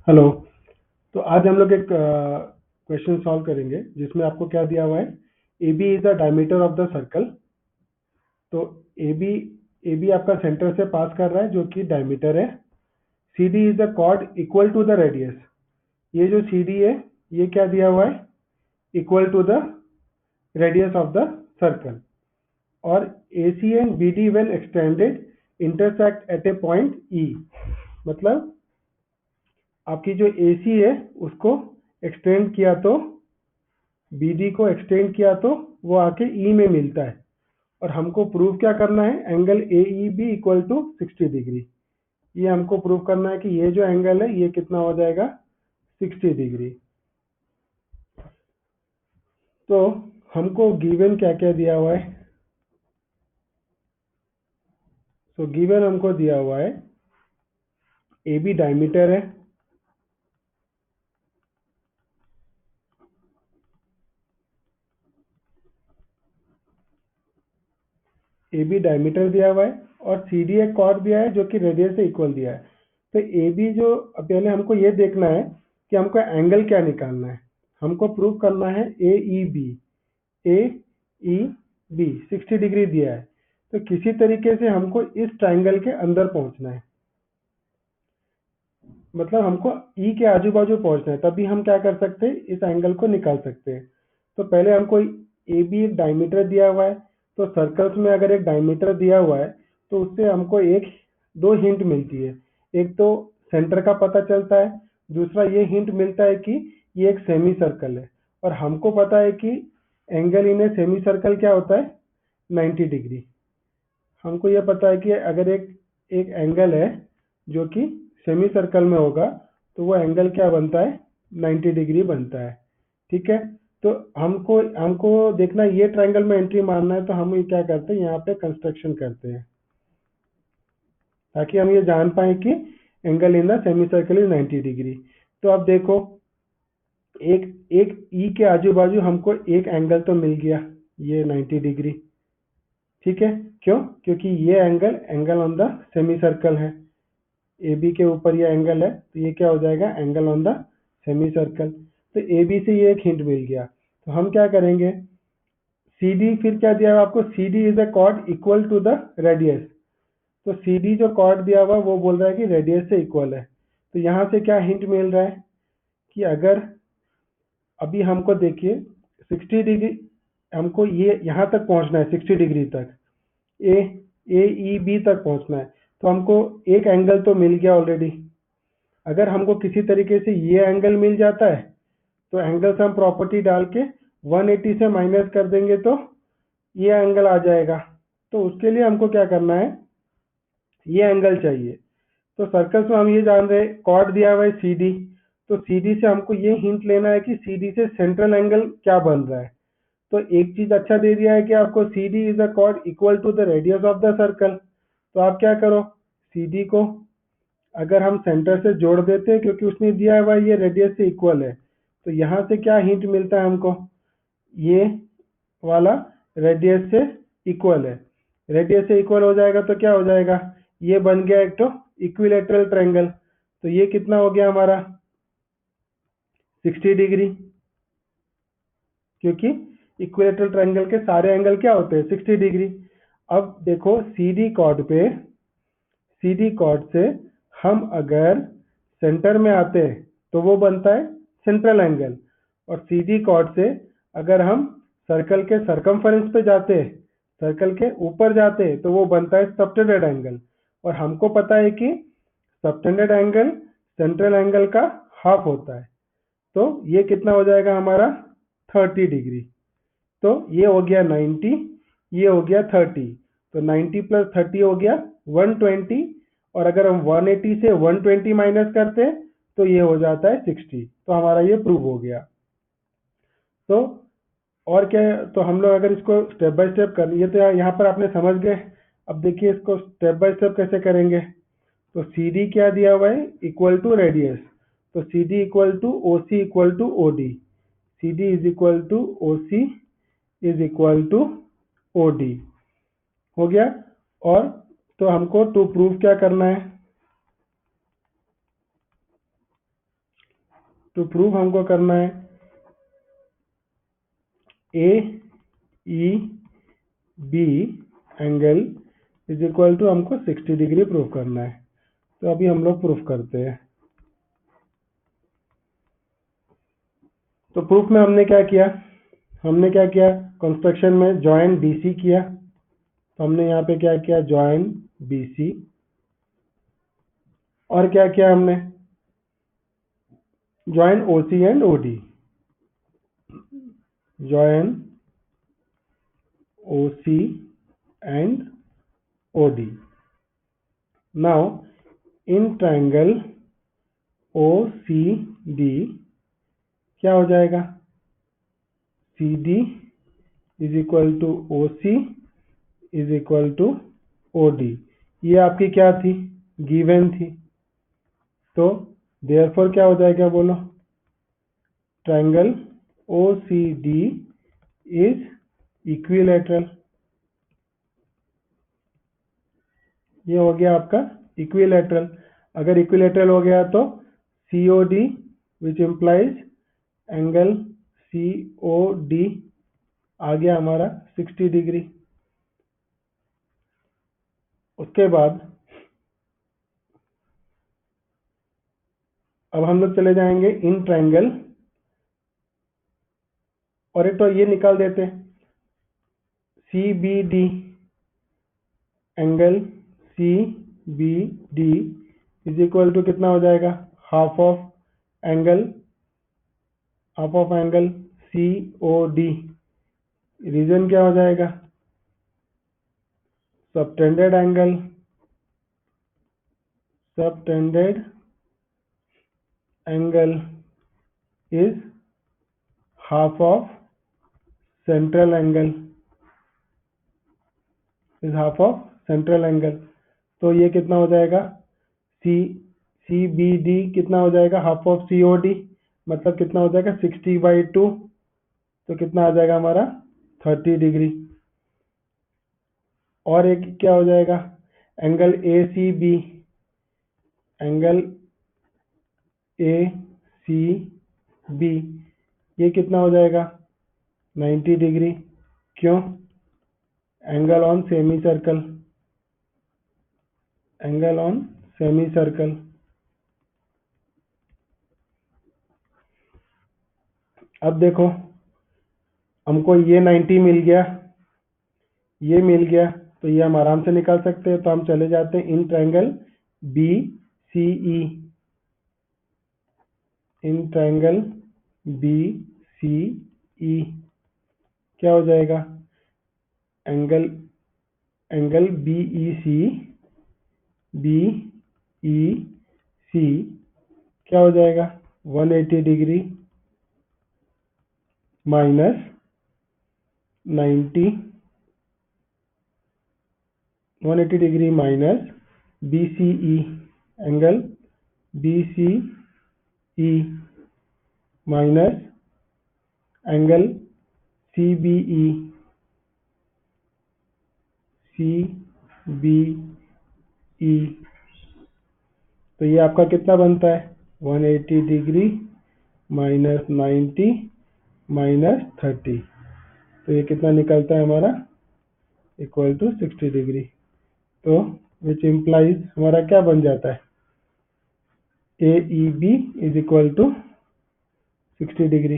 Hello. तो आज हम लोग एक क्वेश्चन सॉल्व करेंगे जिसमें आपको क्या दिया हुआ है। A B is the diameter of the circle. तो ए बी आपका सेंटर से पास कर रहा है जो कि डायमीटर है। C D is the chord equal to the radius. ये जो सी डी है ये क्या दिया हुआ है, equal to the radius of the circle. और A C and B D when extended intersect at a point E. मतलब आपकी जो ए सी है उसको एक्सटेंड किया तो बी डी को एक्सटेंड किया तो वो आके ई में मिलता है। और हमको प्रूव क्या करना है, angle A E B equal to 60 degree. ये हमको प्रूव करना है कि ये जो एंगल है ये कितना हो जाएगा, 60 डिग्री। तो हमको गिवन क्या क्या दिया हुआ है। तो गिवन हमको दिया हुआ है ए बी डायमीटर है, ए बी डायमीटर दिया हुआ है और सी डी एक कॉर्ड दिया है जो कि रेडियस से इक्वल दिया है। तो ए बी जो पहले हमको ये देखना है कि हमको एंगल क्या निकालना है। हमको प्रूव करना है A E B. A E B 60 degree दिया है तो किसी तरीके से हमको इस ट्राइंगल के अंदर पहुंचना है। मतलब हमको ई के आजू बाजू पहुंचना है, तभी हम क्या कर सकते हैं, इस एंगल को निकाल सकते हैं। तो पहले हमको ए बी एक डायमीटर दिया हुआ है। तो सर्कल्स में अगर एक डायमीटर दिया हुआ है तो उससे हमको एक दो हिंट मिलती है। एक तो सेंटर का पता चलता है, दूसरा ये हिंट मिलता है कि ये एक सेमी सर्कल है। और हमको पता है कि angle in a semi circle क्या होता है, 90 डिग्री। हमको ये पता है कि अगर एक एक एंगल है जो कि सेमी सर्कल में होगा तो वो एंगल क्या बनता है, 90 डिग्री बनता है। ठीक है। तो हमको हमको देखना है, ये ट्रायंगल में एंट्री मारना है तो हम ये क्या करते हैं, यहाँ पे कंस्ट्रक्शन करते हैं ताकि हम ये जान पाए कि angle in the semi circle is 90 degree. तो अब देखो, एक एक ई के आजू बाजू हमको एक एंगल तो मिल गया, ये 90 डिग्री। ठीक है। क्यों? क्योंकि ये angle angle on the semicircle है। ए बी के ऊपर ये एंगल है तो ये क्या हो जाएगा, angle on the semi circle. तो ए बी से ये एक हिंट मिल गया। तो हम क्या करेंगे, सी डी फिर क्या दिया हुआ आपको, C D is a chord equal to the radius. तो सी डी जो कॉर्ड दिया हुआ वो बोल रहा है कि रेडियस से इक्वल है। तो यहाँ से क्या हिंट मिल रहा है कि अगर अभी हमको देखिए 60 डिग्री, हमको ये यहाँ तक पहुँचना है 60 डिग्री तक, ए ए ई बी तक पहुँचना है। तो हमको एक एंगल तो मिल गया ऑलरेडी। अगर हमको किसी तरीके से ये एंगल मिल जाता है तो एंगल सम प्रॉपर्टी डाल के 180 से माइनस कर देंगे तो ये एंगल आ जाएगा। तो उसके लिए हमको क्या करना है, ये एंगल चाहिए। तो सर्कल्स में हम ये जान रहे हैं कॉर्ड दिया हुआ है सी डी। तो सी डी से हमको ये हिंट लेना है कि सी डी से सेंट्रल एंगल क्या बन रहा है। तो एक चीज अच्छा दे दिया है कि आपको C D is a chord equal to the radius of the circle. तो आप क्या करो, सी डी को अगर हम सेंटर से जोड़ देते हैं क्योंकि उसने दिया हुआ ये रेडियस से इक्वल है। तो यहाँ से क्या हिंट मिलता है हमको, ये वाला रेडियस से इक्वल है। रेडियस से इक्वल हो जाएगा तो क्या हो जाएगा, ये बन गया एक तो इक्विलेटरल ट्रायंगल। तो ये कितना हो गया हमारा, 60 डिग्री। क्योंकि इक्विलेटरल ट्रायंगल के सारे एंगल क्या होते हैं, 60 डिग्री। अब देखो सी डी कॉर्ड पे, सी डी कॉर्ड से हम अगर सेंटर में आते हैं तो वो बनता है सेंट्रल एंगल। और सी डी कॉर्ड से अगर हम सर्कल के सरकमफेरेंस पे जाते हैं, सर्कल के ऊपर जाते हैं तो वो बनता है सबटेंडेड एंगल। और हमको पता है कि सबटेंडेड एंगल सेंट्रल एंगल का हाफ होता है। तो ये कितना हो जाएगा हमारा, 30 डिग्री। तो ये हो गया 90, ये हो गया 30। तो 90 प्लस 30 हो गया 120। और अगर हम 180 से 120 माइनस करते हैं तो ये हो जाता है 60। तो हमारा ये प्रूव हो गया। तो और क्या है, तो हम लोग अगर इसको स्टेप बाय स्टेप कर, ये तो यहाँ पर आपने समझ गए। अब देखिए इसको स्टेप बाय स्टेप कैसे करेंगे। तो सी डी क्या दिया हुआ है, इक्वल टू रेडियस। तो C D equal to O C equal to O D. C D is equal to O C is equal to O D. हो गया। और तो हमको टू प्रूव क्या करना है, टू प्रूव हमको करना है A E B angle is equal to हमको 60 डिग्री प्रूव करना है। तो अभी हम लोग प्रूफ करते हैं। तो प्रूफ में हमने क्या किया, कंस्ट्रक्शन में जॉइन BC किया। तो हमने यहाँ पे क्या किया, जॉइन BC। और क्या किया हमने, join OC and OD। Join OC and OD। Now in triangle OCD क्या हो जाएगा, CD is equal to OC is equal to OD। ये आपकी क्या थी, गिवन थी। तो देयरफॉर क्या हो जाएगा, बोलो, ट्रायंगल OCD इज इक्विलैटरल। ये हो गया आपका इक्विलैटरल। अगर इक्विलैटरल हो गया तो COD which implies angle COD आ गया हमारा 60 डिग्री। उसके बाद अब हम लोग चले जाएंगे इन ट्रायंगल, और एक तो ये निकाल देते हैं CBD, angle CBD is equal to कितना हो जाएगा, half of angle COD। Reason क्या हो जाएगा, subtended angle is half of central angle. तो ये कितना हो जाएगा, CBD कितना हो जाएगा, हाफ ऑफ COD, मतलब कितना हो जाएगा 60/2। तो कितना आ जाएगा हमारा 30 डिग्री। और एक क्या हो जाएगा, एंगल ACB, ये कितना हो जाएगा 90 डिग्री। क्यों, एंगल ऑन सेमी सर्कल। अब देखो हमको ये 90 मिल गया, ये मिल गया, तो ये हम आराम से निकाल सकते हैं। तो हम चले जाते हैं in triangle BCE। In triangle BCE क्या हो जाएगा, एंगल BEC क्या हो जाएगा 180 degree minus 90, 180 degree minus BCE, angle BCE minus angle CBE। तो ये आपका कितना बनता है, 180 डिग्री माइनस 90 माइनस 30। तो ये कितना निकलता है हमारा, इक्वल टू 60 डिग्री। तो विच इम्प्लाइज हमारा क्या बन जाता है, AEB is equal to 60 degree.